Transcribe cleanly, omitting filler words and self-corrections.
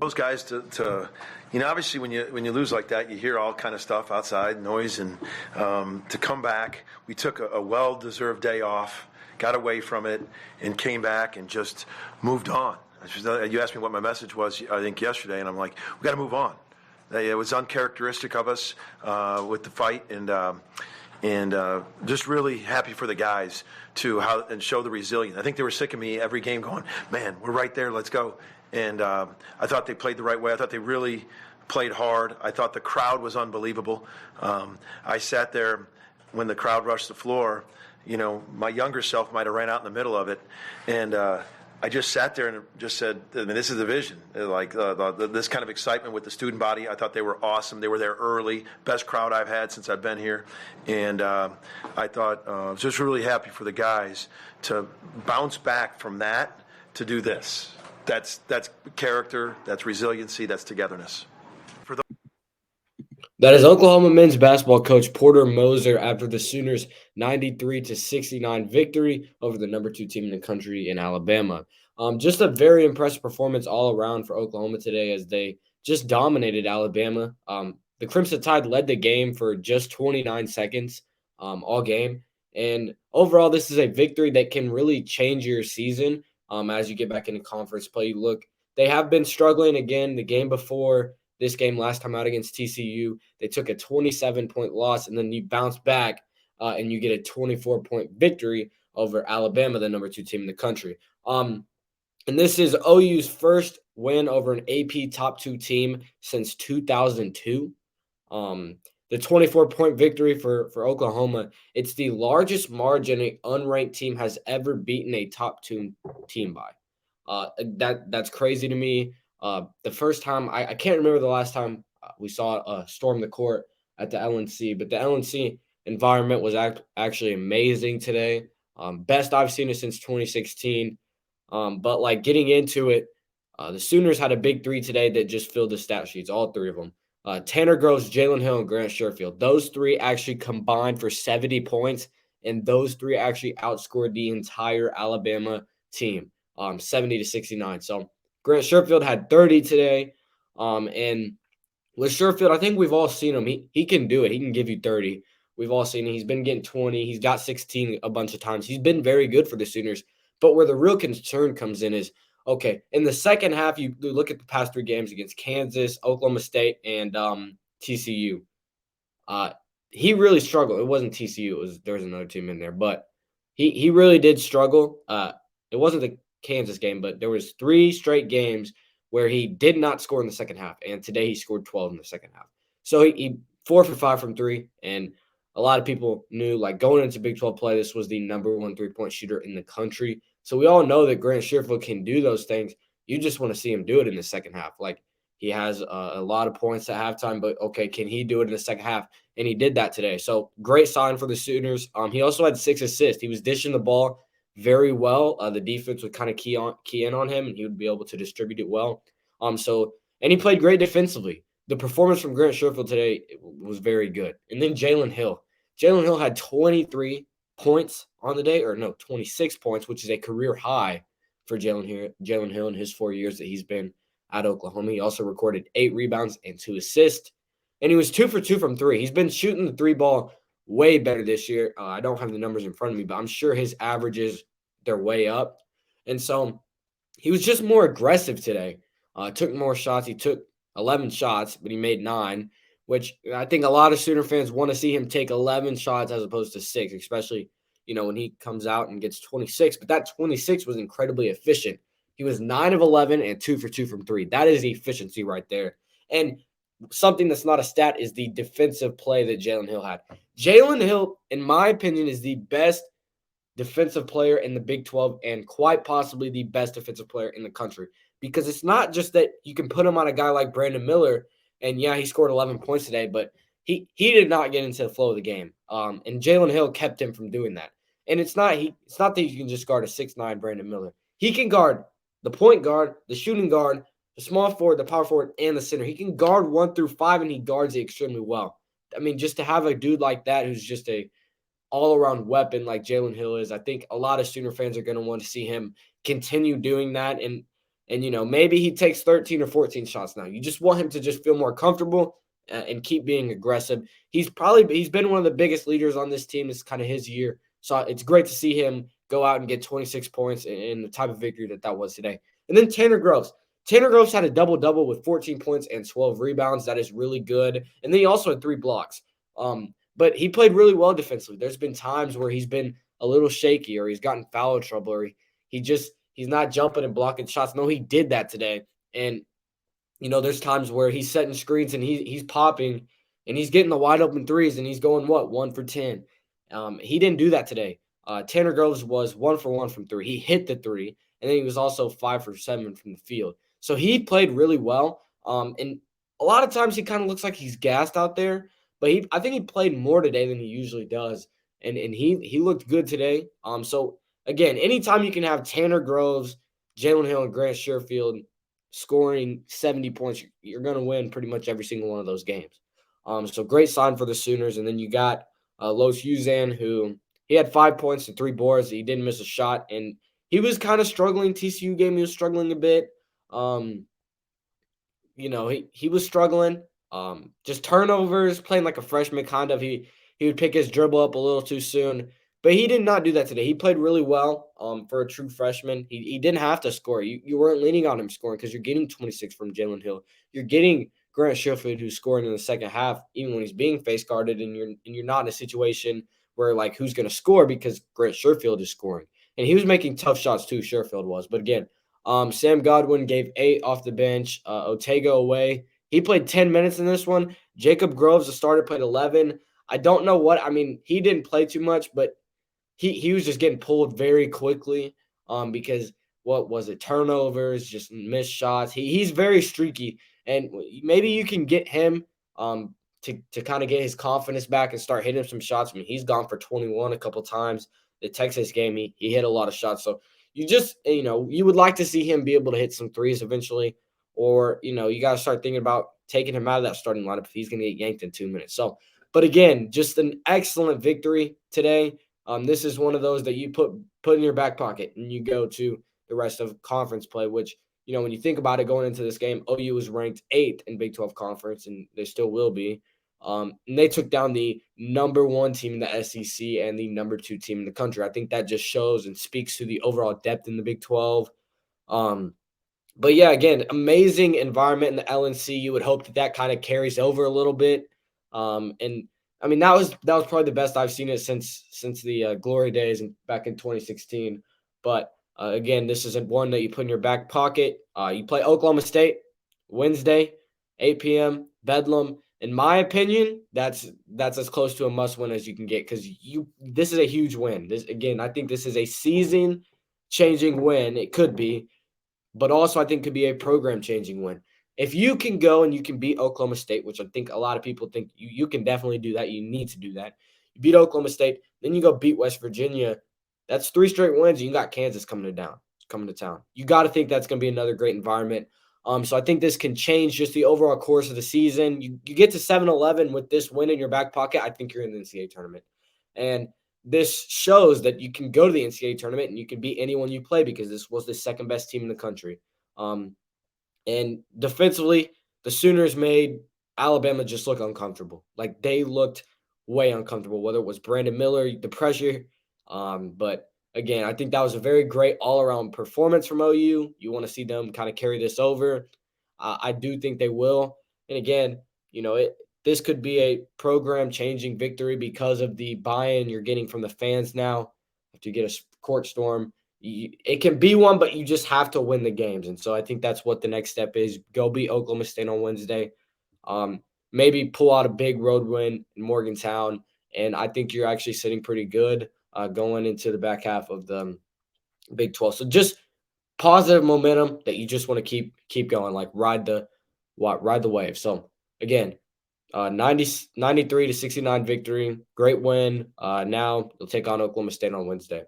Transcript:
Those guys to obviously when you lose like that, you hear all kind of stuff outside, noise, and to come back, we took a well-deserved day off, got away from it, and came back and just moved on. You asked me what my message was, I think, yesterday, and I'm like, we got to move on. It was uncharacteristic of us with the fight, and just really happy for the guys and show the resilience. I think they were sick of me every game going, man, we're right there, let's go. And I thought they played the right way. I thought they really played hard. I thought the crowd was unbelievable. I sat there when the crowd rushed the floor. My younger self might have ran out in the middle of it, and I just sat there and just said, I mean, this is the vision. Like this kind of excitement with the student body. I thought they were awesome. They were there early. Best crowd I've had since I've been here. And I thought I was just really happy for the guys to bounce back from that to do this. That's character, that's resiliency, that's togetherness. That is Oklahoma men's basketball coach Porter Moser after the Sooners' 93-69 victory over the number 2 team in the country in Alabama. Just a very impressive performance all around for Oklahoma today as they just dominated Alabama. The Crimson Tide led the game for just 29 seconds all game. And overall, this is a victory that can really change your season as you get back into conference play. Look, they have been struggling again. The game before this game last time out against TCU, they took a 27-point loss, and then you bounce back and you get a 24-point victory over Alabama, the number 2 team in the country. And this is OU's first win over an AP top 2 team since 2002. The 24-point victory for Oklahoma, it's the largest margin an unranked team has ever beaten a top 2 team by. That's crazy to me. The first time, I can't remember the last time we saw storm the court at the LNC, but the LNC environment was actually amazing today. Best I've seen it since 2016. But like getting into it, the Sooners had a big 3 today that just filled the stat sheets, all 3 of them. Tanner Groves, Jalen Hill, and Grant Sherfield. Those 3 actually combined for 70 points, and those 3 actually outscored the entire Alabama team, 70-69. So Grant Sherfield had 30 today. And with Sherfield, I think we've all seen him. He can do it. He can give you 30. We've all seen it. He's been getting 20. He's got 16 a bunch of times. He's been very good for the Sooners. But where the real concern comes in is, okay, in the second half, you look at the past 3 games against Kansas, Oklahoma State, and TCU. He really struggled. It wasn't TCU. There was another team in there. But he really did struggle. It wasn't the Kansas game, but there was 3 straight games where he did not score in the second half, and today he scored 12 in the second half. So he 4 for 5 from 3, and a lot of people knew, like, going into Big 12 play, this was the number 1 3-point shooter in the country. So we all know that Grant Sherfield can do those things. You just want to see him do it in the second half. Like, he has a lot of points at halftime, but okay, can he do it in the second half? And he did that today. So great sign for the Sooners. He also had 6 assists. He was dishing the ball very well. The defense would kind of key in on him, and he would be able to distribute it well. And he played great defensively. The performance from Grant Sherfield today was very good. And then Jalen Hill. Jalen Hill had 23 points on the day, 26 points, which is a career high for Jalen Hill in his 4 years that he's been at Oklahoma. He also recorded 8 rebounds and 2 assists, and he was 2 for 2 from 3. He's been shooting the 3 ball way better this year. I don't have the numbers in front of me, but I'm sure his averages, they're way up. And so he was just more aggressive today. Took more shots. He took 11 shots, but he made 9, which I think a lot of Sooner fans want to see him take 11 shots as opposed to 6, especially, when he comes out and gets 26. But that 26 was incredibly efficient. He was 9 of 11 and 2 for 2 from 3. That is efficiency right there. And something that's not a stat is the defensive play that Jalen Hill had. Jalen Hill, in my opinion, is the best defensive player in the Big 12 and quite possibly the best defensive player in the country, because it's not just that you can put him on a guy like Brandon Miller, and yeah, he scored 11 points today, but he did not get into the flow of the game. And Jalen Hill kept him from doing that. And it's not that you can just guard a 6'9" Brandon Miller. He can guard the point guard, the shooting guard, the small forward, the power forward, and the center. He can guard 1 through 5, and he guards it extremely well. I mean, just to have a dude like that who's just a all-around weapon like Jalen Hill is, I think a lot of Sooner fans are going to want to see him continue doing that. And And, maybe he takes 13 or 14 shots now. You just want him to just feel more comfortable and keep being aggressive. He's been one of the biggest leaders on this team. It's kind of his year. So it's great to see him go out and get 26 points in the type of victory that was today. And then Tanner Groves. Tanner Groves had a double-double with 14 points and 12 rebounds. That is really good. And then he also had 3 blocks. But he played really well defensively. There's been times where he's been a little shaky or he's gotten foul trouble or he's not jumping and blocking shots. No, he did that today. And, there's times where he's setting screens and he's popping and he's getting the wide open threes and he's going, 1 for 10. He didn't do that today. Tanner Groves was 1 for 1 from 3. He hit the 3, and then he was also 5 for 7 from the field. So he played really well. And a lot of times he kind of looks like he's gassed out there, but I think he played more today than he usually does. And he looked good today. So again, anytime you can have Tanner Groves, Jalen Hill, and Grant Sherfield scoring 70 points, you're going to win pretty much every single one of those games. So great sign for the Sooners. And then you got Los Uzan, who he had 5 points and 3 boards. He didn't miss a shot, and he was kind of struggling. TCU game, he was struggling a bit. He was struggling. Just turnovers, playing like a freshman kind of. He would pick his dribble up a little too soon, but he did not do that today. He played really well for a true freshman. He didn't have to score. You weren't leaning on him scoring because you're getting 26 from Jalen Hill. You're getting Grant Sherfield, who's scoring in the second half, even when he's being face guarded, and you're not in a situation where like who's going to score because Grant Sherfield is scoring, and he was making tough shots too. Sherfield was, but again, Sam Godwin gave 8 off the bench. Otego away. He played 10 minutes in this one. Jacob Groves, the starter, played 11. I don't know he didn't play too much, but he was just getting pulled very quickly because what was it? Turnovers, just missed shots. He's very streaky, and maybe you can get him to kind of get his confidence back and start hitting some shots. I mean, he's gone for 21 a couple times. The Texas game, he hit a lot of shots. So you would like to see him be able to hit some threes eventually, or, you got to start thinking about taking him out of that starting lineup if he's going to get yanked in 2 minutes. So, but again, just an excellent victory today. This is one of those that you put in your back pocket and you go to the rest of conference play, which, when you think about it going into this game, OU was ranked 8th in Big 12 conference, and they still will be. And they took down the number 1 team in the SEC and the number 2 team in the country. I think that just shows and speaks to the overall depth in the Big 12. But yeah, again, amazing environment in the LNC. You would hope that kind of carries over a little bit. And I mean, that was probably the best I've seen it since the glory days back in 2016. But again, this isn't one that you put in your back pocket. You play Oklahoma State Wednesday, 8 p.m. Bedlam. In my opinion, that's as close to a must-win as you can get because this is a huge win. I think this is a season-changing win. It could be, but also I think could be a program-changing win. If you can go and you can beat Oklahoma State, which I think a lot of people think you can definitely do that. You need to do that. You beat Oklahoma State, then you go beat West Virginia. That's 3 straight wins. And you got Kansas coming to town. You got to think that's going to be another great environment. So I think this can change just the overall course of the season. You get to 7-11 with this win in your back pocket, I think you're in the NCAA tournament. And this shows that you can go to the NCAA tournament and you can beat anyone you play because this was the second best team in the country. And defensively, the Sooners made Alabama just look uncomfortable. Like they looked way uncomfortable, whether it was Brandon Miller, the pressure. But again, I think that was a very great all-around performance from OU. You want to see them kind of carry this over. I do think they will. And again, this could be a program-changing victory because of the buy-in you're getting from the fans now. If you get a court storm, it can be one, but you just have to win the games. And so I think that's what the next step is. Go beat Oklahoma State on Wednesday. Maybe pull out a big road win in Morgantown. And I think you're actually sitting pretty good going into the back half of the Big 12. So just positive momentum that you just want to keep going, like ride the wave. So again, 93-69 victory, great win. Now they'll take on Oklahoma State on Wednesday.